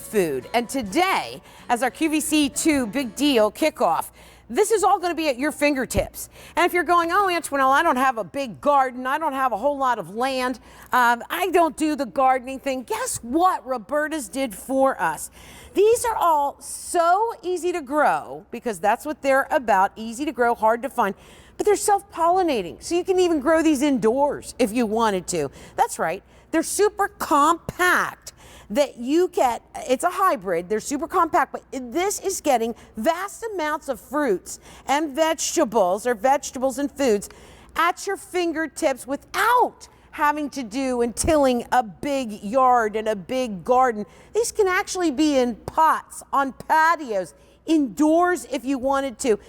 food. And today, as our QVC 2 big deal kickoff, this is all going to be at your fingertips. And if you're going, oh, Antoinette, I don't have a big garden, I don't have a whole lot of land, I don't do the gardening thing, guess what Roberta's did for us? These are all so easy to grow, because that's what they're about, easy to grow, hard to find, but they're self-pollinating, so you can even grow these indoors if you wanted to. That's right, they're super compact. That you get, it's a hybrid, they're super compact, but this is getting vast amounts of fruits and vegetables, or vegetables and foods at your fingertips without having to do and tilling a big yard and a big garden. These can actually be in pots, on patios, indoors if you wanted to.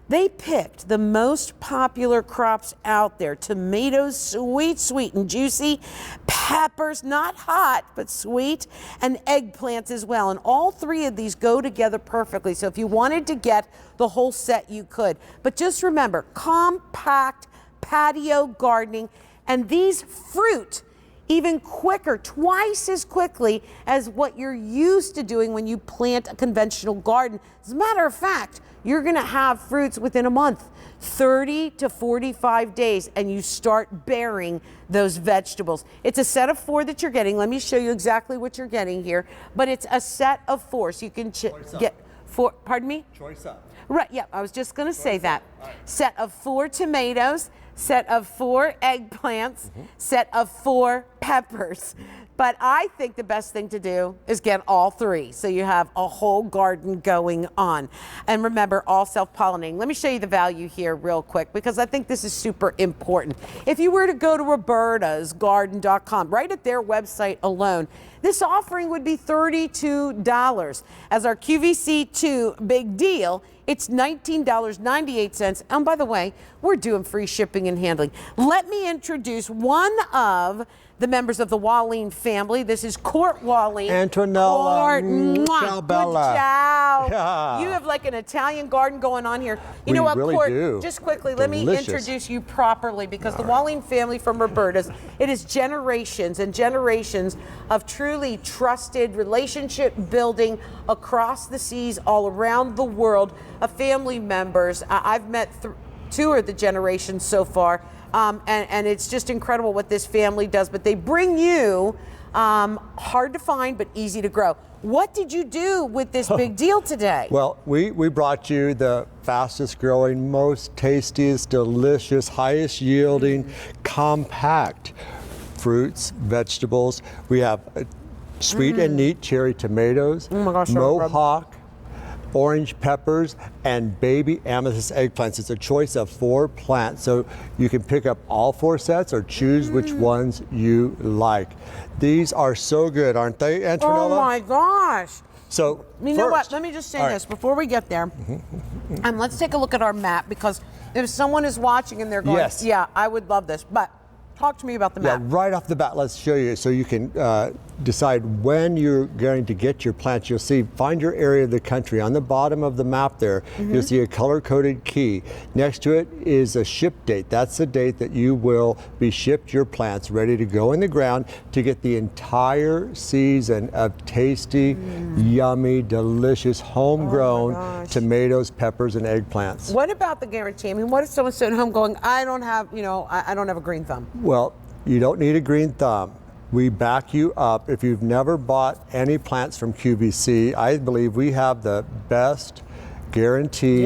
They picked the most popular crops out there. Tomatoes, sweet and juicy. Peppers, not hot, but sweet. And eggplants as well. And all three of these go together perfectly. So if you wanted to get the whole set, you could. But just remember, compact patio gardening. And these fruit even quicker, twice as quickly as what you're used to doing when you plant a conventional garden. As a matter of fact, you're gonna have fruits within a month, 30 to 45 days, and you start bearing those vegetables. It's a set of 4 that you're getting. Let me show you exactly what you're getting here, but it's a set of 4, so you can get 4, pardon me? Choice up. Right, yeah, I was just gonna say that. Right. Set of 4 tomatoes, set of 4 eggplants, set of 4 peppers. But I think the best thing to do is get all 3, so you have a whole garden going on. And remember, all self-pollinating. Let me show you the value here real quick, because I think this is super important. If you were to go to robertasgarden.com, right at their website alone, this offering would be $32. As our QVC2 big deal, it's $19.98. And by the way, we're doing free shipping and handling. Let me introduce one of the members of the Walline family. This is Court Walline. Antonella. Ciao, Bella. Ciao. Yeah. You have like an Italian garden going on here. You know what, really Court? Do. Just quickly, let me introduce you properly, because the Walline family from Roberta's, it is generations and generations of truly trusted relationship building across the seas, all around the world, of family members. I've met 2 of the generations so far. And it's just incredible what this family does. But they bring you hard to find but easy to grow. What did you do with this big deal today? Well, we brought you the fastest growing, most tastiest, delicious, highest yielding, compact fruits, vegetables. We have sweet and neat cherry tomatoes, oh my gosh, mohawk, orange peppers, and baby amethyst eggplants. It's a choice of 4 plants, so you can pick up all 4 sets or choose which ones you like. These are so good, aren't they, Antonella? Oh my gosh. So you know what, let me just say this before we get there. Let's take a look at our map, because if someone is watching and they're going, yes, yeah, I would love this, but talk to me about the map. Yeah, right off the bat, let's show you so you can decide when you're going to get your plants. You'll see, find your area of the country. On the bottom of the map there, you'll see a color-coded key. Next to it is a ship date. That's the date that you will be shipped your plants ready to go in the ground to get the entire season of tasty, yummy, delicious, homegrown tomatoes, peppers, and eggplants. What about the guarantee? I mean, what if someone's sitting home going, I don't have, I don't have a green thumb? Well, you don't need a green thumb. We back you up. If you've never bought any plants from QVC, I believe we have the best guarantee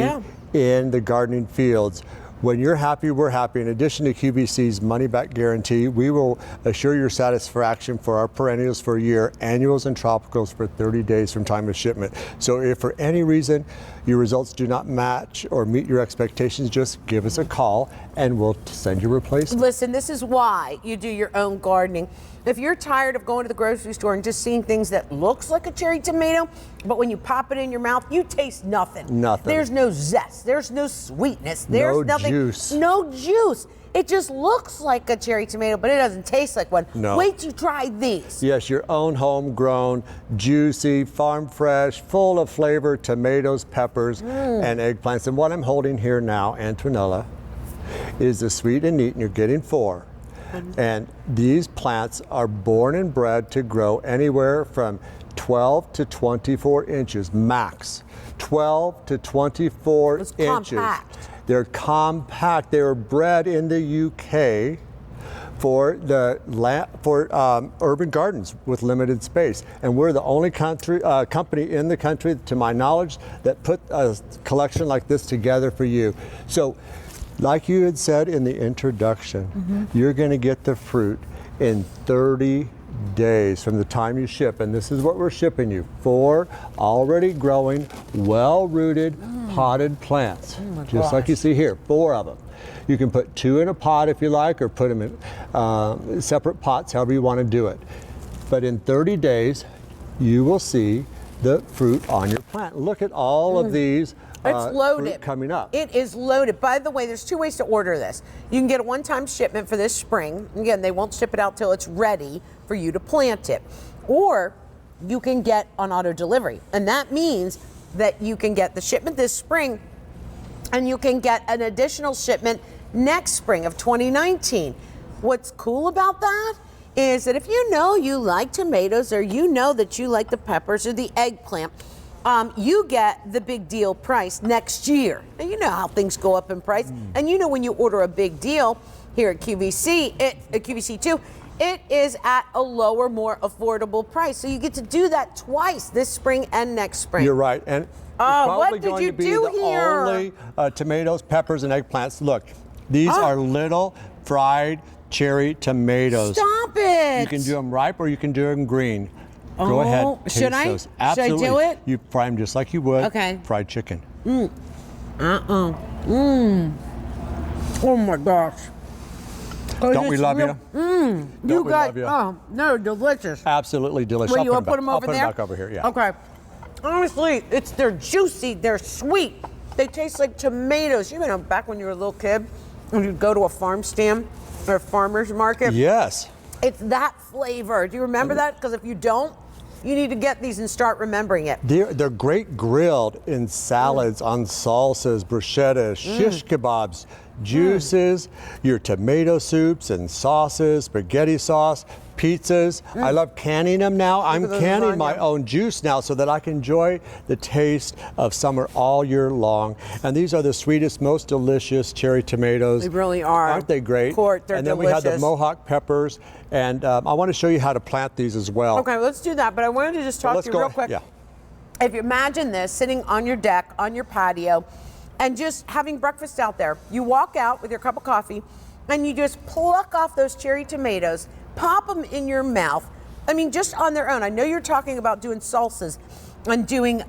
in the gardening fields. When you're happy, we're happy. In addition to QVC's money-back guarantee, we will assure your satisfaction for our perennials for a year, annuals and tropicals for 30 days from time of shipment. So if for any reason your results do not match or meet your expectations, just give us a call and we'll send you a replacement. Listen, this is why you do your own gardening. If you're tired of going to the grocery store and just seeing things that looks like a cherry tomato, but when you pop it in your mouth, you taste nothing. Nothing. There's no zest. There's no sweetness. There's nothing. Juice. No juice. It just looks like a cherry tomato, but it doesn't taste like one. No. Wait till you try these. Yes, your own homegrown, juicy, farm fresh, full of flavor tomatoes, peppers, and eggplants. And what I'm holding here now, Antonella, is the sweet and neat, and you're getting 4. And these plants are born and bred to grow anywhere from 12 to 24 inches max. 12 to 24 It's inches. compact. They're compact. They were bred in the UK for urban gardens with limited space, and we're the only company in the country, to my knowledge, that put a collection like this together for you. So, like you had said in the introduction, you're going to get the fruit in 30 days from the time you ship, and this is what we're shipping you: 4 already growing, well-rooted, potted plants, just like you see here, 4 of them. You can put 2 in a pot if you like, or put them in separate pots, however you want to do it. But in 30 days, you will see the fruit on your plant. Look at all of these. It's loaded. Fruit coming up. It is loaded. By the way, there's 2 ways to order this. You can get a one-time shipment for this spring. Again, they won't ship it out till it's ready for you to plant it. Or you can get on auto delivery. And that means that you can get the shipment this spring, and you can get an additional shipment next spring of 2019. What's cool about that is that if you know you like tomatoes, or you know that you like the peppers or the eggplant, you get the big deal price next year. And you know how things go up in price. And you know when you order a big deal here at QVC, at QVC2, it is at a lower, more affordable price. So you get to do that twice, this spring and next spring. You're right. And what probably did going you to be do the here? only tomatoes, peppers, and eggplants. Look, these are little fried cherry tomatoes. Stop it! You can do them ripe, or you can do them green. Go ahead. Should taste I? those. Should I Absolutely. do it? You fry them just like you would fried chicken. Oh my gosh. Don't we love you? You guys, love you? oh, they're delicious. Absolutely delicious. Will you I'll put them I'll over put there? them back over here, yeah. Okay. Honestly, they're juicy, they're sweet. They taste like tomatoes. You know, back when you were a little kid, when you'd go to a farm stand or a farmer's market. Yes. It's that flavor. Do you remember that? Because if you don't, you need to get these and start remembering it. They're great grilled in salads, on salsas, bruschettas, shish kebabs, juices, your tomato soups and sauces, spaghetti sauce, pizzas. I love canning them now. I'm canning my own juice now so that I can enjoy the taste of summer all year long. And these are the sweetest, most delicious cherry tomatoes. They really are. Aren't they great? They're and then delicious. we have the Mohawk peppers. And I want to show you how to plant these as well. Okay, let's do that. But I wanted to just talk to you real quick. Yeah. If you imagine this sitting on your deck, on your patio, and just having breakfast out there. You walk out with your cup of coffee, and you just pluck off those cherry tomatoes, pop them in your mouth. I mean, just on their own. I know you're talking about doing salsas and doing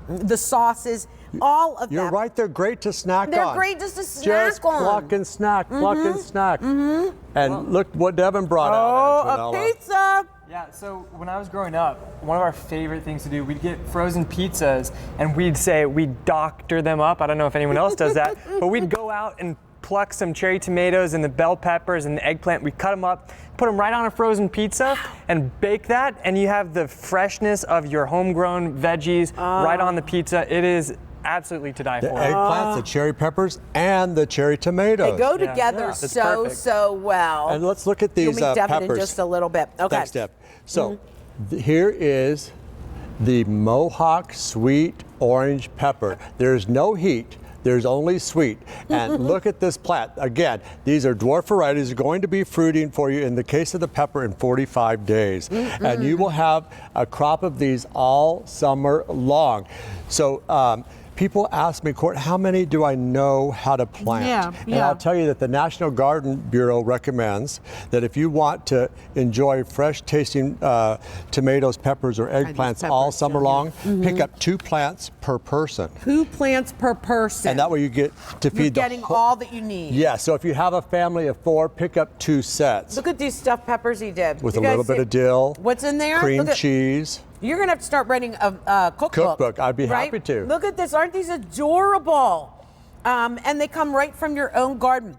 the sauces, all of that. You're right, they're great to snack on. They're great just to snack just on. Pluck and snack, pluck and snack. And look what Devin brought out. Oh, a pizza! Yeah, so when I was growing up, one of our favorite things to do, we'd get frozen pizzas and we'd doctor them up. I don't know if anyone else does that, but we'd go out and pluck some cherry tomatoes and the bell peppers and the eggplant. We cut them up, put them right on a frozen pizza and bake that, and you have the freshness of your homegrown veggies right on the pizza. It is absolutely to die The for. eggplants, the cherry peppers, and the cherry tomatoes. They go together so well. And let's look at these You'll meet Devin peppers. in just a little bit. Okay. Thanks, Deb. So here is the Mohawk sweet orange pepper. There's no heat. There's only sweet. And look at this plant. Again, these are dwarf varieties. They're going to be fruiting for you, in the case of the pepper, in 45 days. And you will have a crop of these all summer long. So people ask me, Court, how many do I know how to plant? And I'll tell you that the National Garden Bureau recommends that if you want to enjoy fresh tasting tomatoes, peppers, or eggplants all summer long, pick up 2 plants per person. 2 plants per person. And that way you get to feed You're getting all that you need. Yeah, so if you have a family of 4, pick up 2 sets. Look at these stuffed peppers he did. With a little bit of dill. What's in there? Cream cheese. You're going to have to start writing a cookbook. I'd be happy to. Look at this. Aren't these adorable? And they come right from your own garden.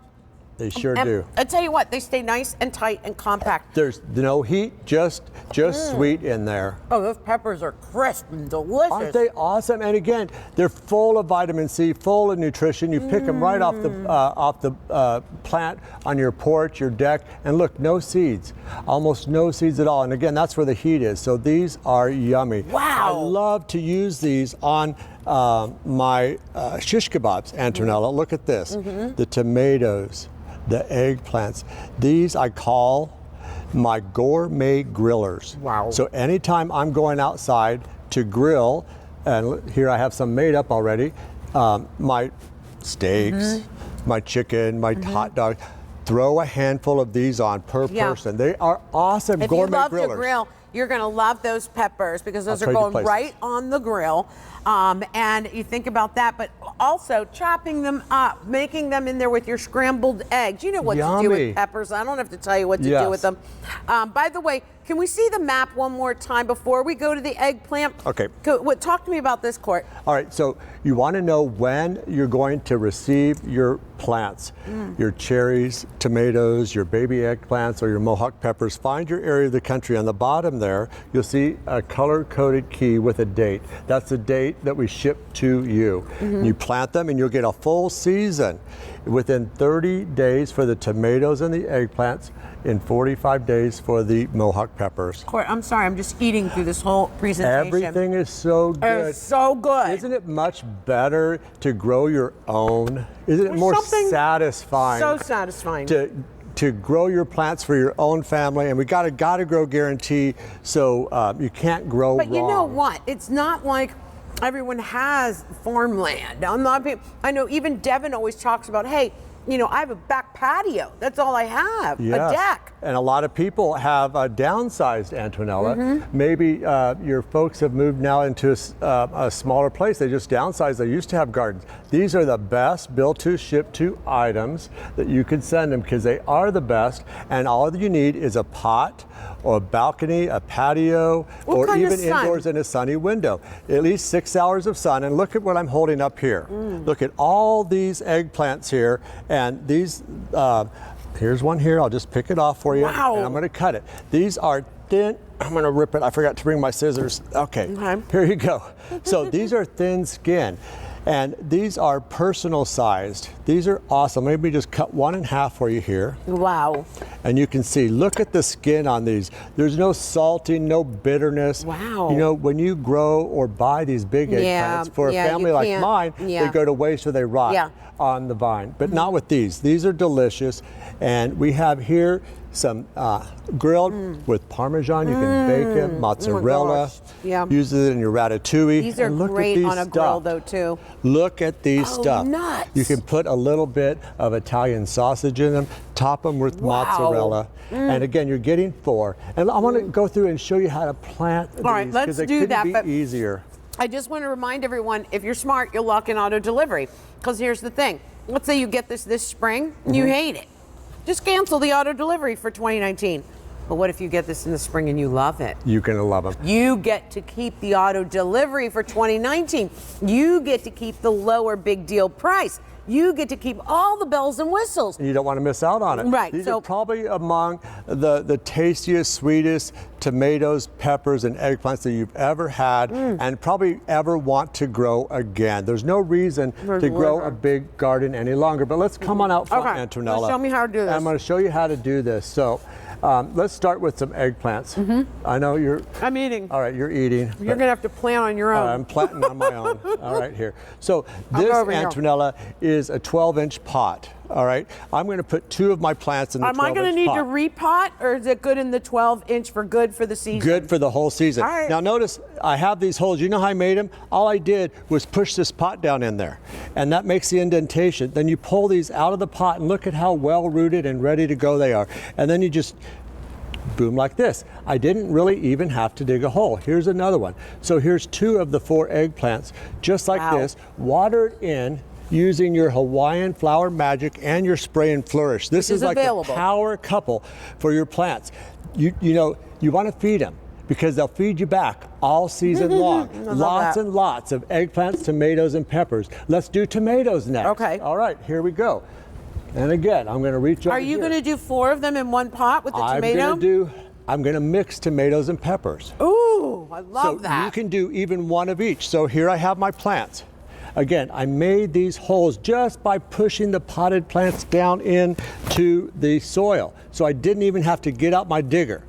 They sure do. I tell you what, they stay nice and tight and compact. There's no heat, just sweet in there. Oh, those peppers are crisp and delicious. Aren't they awesome? And again, they're full of vitamin C, full of nutrition. You pick them right off the plant on your porch, your deck, and look, no seeds, almost no seeds at all. And again, that's where the heat is. So these are yummy. Wow. I love to use these on my shish kebabs, Antonella. Look at this, the tomatoes, the eggplants. These I call my gourmet grillers. Wow. So anytime I'm going outside to grill, and here I have some made up already, my steaks, my chicken, my hot dog, throw a handful of these on per person. They are awesome gourmet grillers. If you love to grill, you're going to love those peppers because those I'll are trade you going places. right on the grill. And you think about that, but also chopping them up, making them in there with your scrambled eggs. You know what to do Yummy. with peppers. I don't have to tell you what to do with them. By the way, can we see the map one more time before we go to the eggplant? Okay. Talk to me about this, Court. All right, so you want to know when you're going to receive your plants, your cherries, tomatoes, your baby eggplants, or your Mohawk peppers. Find your area of the country. On the bottom there, you'll see a color-coded key with a date. That's the date that we ship to you. You plant them and you'll get a full season within 30 days for the tomatoes and the eggplants, in 45 days for the Mohawk peppers. Court, I'm sorry, I'm just eating through this whole presentation. Everything is so good. It's so good. Isn't it much better to grow your own? Isn't it more satisfying? So satisfying. To grow your plants for your own family, and we gotta grow guarantee, so you can't grow But wrong. you know what? It's not like everyone has farmland. I know even Devin always talks about, hey, you know, I have a back patio. That's all I have, a deck. And a lot of people have downsized, Antonella. Maybe your folks have moved now into a smaller place. They just downsized. They used to have gardens. These are the best built to, ship to items that you can send them because they are the best. And all that you need is a pot or a balcony, a patio, or even indoors in a sunny window. At least 6 hours of sun. And look at what I'm holding up here. Look at all these eggplants here. And these, here's one here. I'll just pick it off for you. Wow. And I'm going to cut it. These are thin. I'm going to rip it. I forgot to bring my scissors. Okay. Here you go. So these are thin skin. And these are personal sized. These are awesome. Maybe just cut one in half for you here. Wow. And you can see, look at the skin on these. There's no salting, no bitterness. Wow. You know, when you grow or buy these big eggplants, for a family like mine, they go to waste or they rot on the vine. But not with these. These are delicious. And we have here some grilled with Parmesan. You can bake it, mozzarella. Use it in your ratatouille. These are great on a grill though too. Look at these stuff. Nuts. You can put a little bit of Italian sausage in them, top them with mozzarella. And again, you're getting 4. And I want to go through and show you how to plant these. All right, let's do that. But easier. I just want to remind everyone, if you're smart, you'll lock in auto delivery. Because here's the thing. Let's say you get this spring, you hate it. Just cancel the auto delivery for 2019. But what if you get this in the spring and you love it? You're going to love them. You get to keep the auto delivery for 2019. You get to keep the lower big deal price. You get to keep all the bells and whistles. You don't want to miss out on it. Right. These are probably among the tastiest, sweetest tomatoes, peppers, and eggplants that you've ever had and probably ever want to grow again. There's no reason to grow a big garden any longer. But let's come on out front, Antonella. Well, show me how to do this. I'm going to show you how to do this. So let's start with some eggplants. I know you're... I'm eating. All right, you're eating. You're going to have to plant on your own. I'm planting on my own. All right, here. So this, Antonella, is a 12-inch pot. All right, I'm going to put 2 of my plants in the 12-inch pot. Am I going to need to repot, or is it good in the 12-inch for good for the season? Good for the whole season. All right. Now notice I have these holes. You know how I made them? All I did was push this pot down in there, and that makes the indentation. Then you pull these out of the pot, and look at how well rooted and ready to go they are. And then you just boom like this. I didn't really even have to dig a hole. Here's another one. So here's 2 of the 4 eggplants, just like this, watered in using your Hawaiian Flower Magic and your Spray and Flourish. This is like a power couple for your plants. You know, you want to feed them because they'll feed you back all season long. Lots and lots of eggplants, tomatoes, and peppers. Let's do tomatoes next. Okay. All right, here we go. And again, I'm going to reach over Are you here. going to do 4 of them in one pot with the tomato? I'm going to mix tomatoes and peppers. Ooh, I love So that. you can do even one of each. So here I have my plants. Again, I made these holes just by pushing the potted plants down into the soil. So I didn't even have to get out my digger.